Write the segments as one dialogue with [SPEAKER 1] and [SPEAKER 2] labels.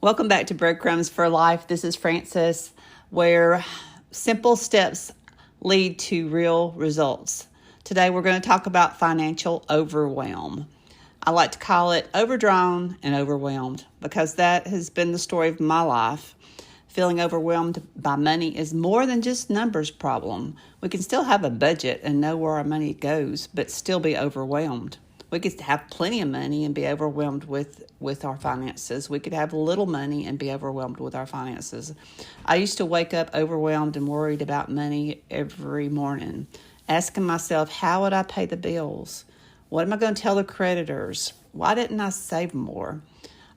[SPEAKER 1] Welcome back to Breadcrumbs for Life. This is Frances, where simple steps lead to real results. Today we're going to talk about financial overwhelm. I like to call it overdrawn and overwhelmed because that has been the story of my life. Feeling overwhelmed by money is more than just numbers problem. We can still have a budget and know where our money goes, but still be overwhelmed. We could have plenty of money and be overwhelmed with our finances. We could have little money and be overwhelmed with our finances. I used to wake up overwhelmed and worried about money every morning, asking myself, how would I pay the bills? What am I going to tell the creditors? Why didn't I save more?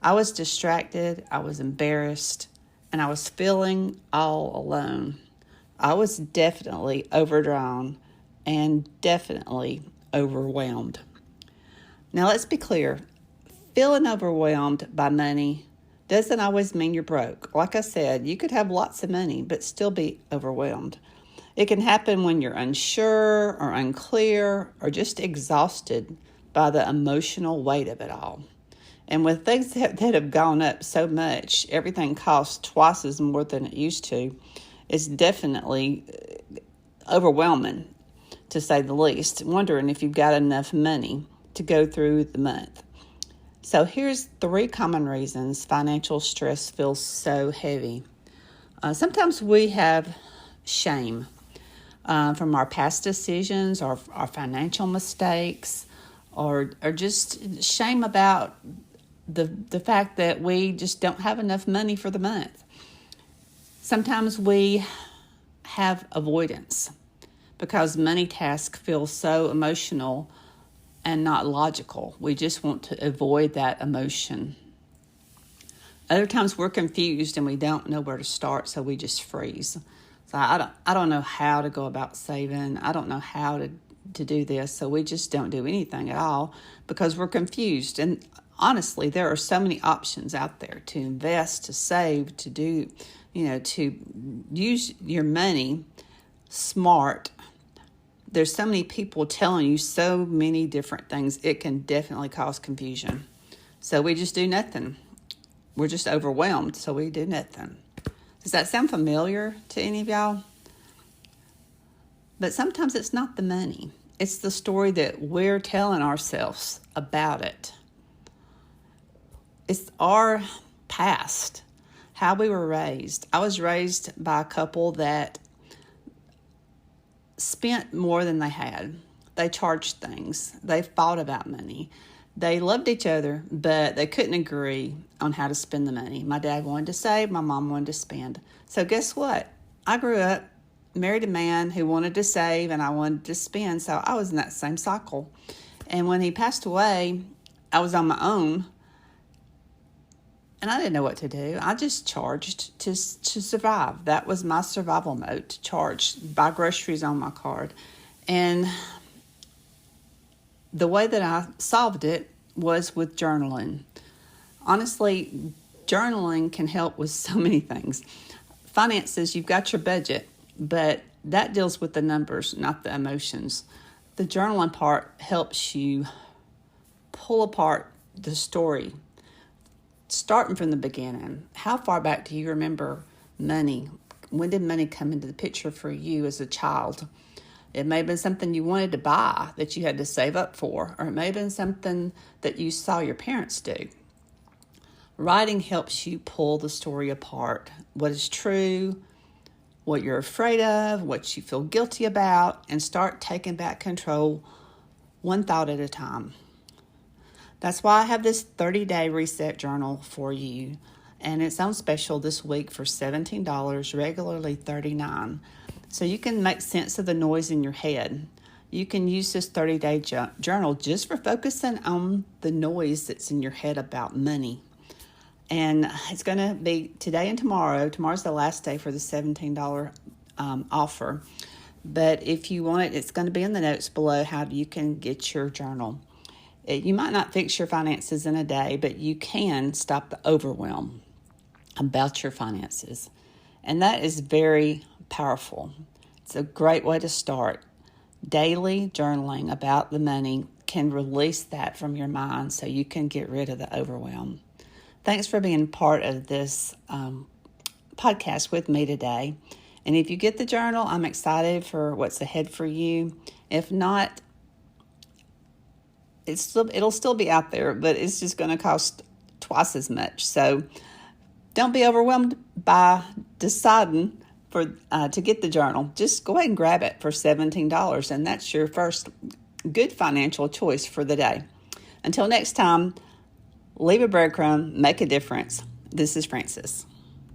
[SPEAKER 1] I was distracted, I was embarrassed, and I was feeling all alone. I was definitely overdrawn and definitely overwhelmed. Now, let's be clear. Feeling overwhelmed by money doesn't always mean you're broke. Like I said, you could have lots of money, but still be overwhelmed. It can happen when you're unsure or unclear or just exhausted by the emotional weight of it all. And with things that have gone up so much, everything costs twice as more than it used to. It's definitely overwhelming, to say the least, wondering if you've got enough money to go through the month. So here's 3 common reasons financial stress feels so heavy. Sometimes we have shame from our past decisions or our financial mistakes, or just shame about the fact that we just don't have enough money for the month. Sometimes we have avoidance because money tasks feel so emotional and not logical. We just want to avoid that emotion. Other times we're confused and we don't know where to start, so we just freeze. So I don't know how to go about saving. I don't know how to do this, so we just don't do anything at all because we're confused. And honestly, there are so many options out there to invest, to save, to do, to use your money smart. There's so many people telling you so many different things. It can definitely cause confusion. So we just do nothing. We're just overwhelmed, so we do nothing. Does that sound familiar to any of y'all? But sometimes it's not the money. It's the story that we're telling ourselves about it. It's our past, how we were raised. I was raised by a couple that spent more than they had. They charged things. They fought about money. They loved each other, but they couldn't agree on how to spend the money. My dad wanted to save, my mom wanted to spend. So guess what? I grew up, married a man who wanted to save, and I wanted to spend, so I was in that same cycle. And when he passed away, I was on my own, and I didn't know what to do. I just charged to survive. That was my survival mode, to charge, buy groceries on my card. And the way that I solved it was with journaling. Honestly, journaling can help with so many things. Finances, you've got your budget, but that deals with the numbers, not the emotions. The journaling part helps you pull apart the story, starting from the beginning. How far back do you remember money? When did money come into the picture for you as a child? It may have been something you wanted to buy that you had to save up for, or it may have been something that you saw your parents do. Writing helps you pull the story apart. What is true, what you're afraid of, what you feel guilty about, and start taking back control one thought at a time. That's why I have this 30-day reset journal for you. And it's on special this week for $17, regularly $39. So you can make sense of the noise in your head. You can use this 30-day journal just for focusing on the noise that's in your head about money. And it's going to be today and tomorrow. Tomorrow's the last day for the $17 offer. But if you want it, it's going to be in the notes below how you can get your journal. You might not fix your finances in a day, but you can stop the overwhelm about your finances. And that is very powerful. It's a great way to start. Daily journaling about the money can release that from your mind so you can get rid of the overwhelm. Thanks for being part of this podcast with me today. And if you get the journal, I'm excited for what's ahead for you. If not, it'll still be out there, but it's just going to cost twice as much. So don't be overwhelmed by deciding to get the journal. Just go ahead and grab it for $17, and that's your first good financial choice for the day. Until next time, leave a breadcrumb, make a difference. This is Frances.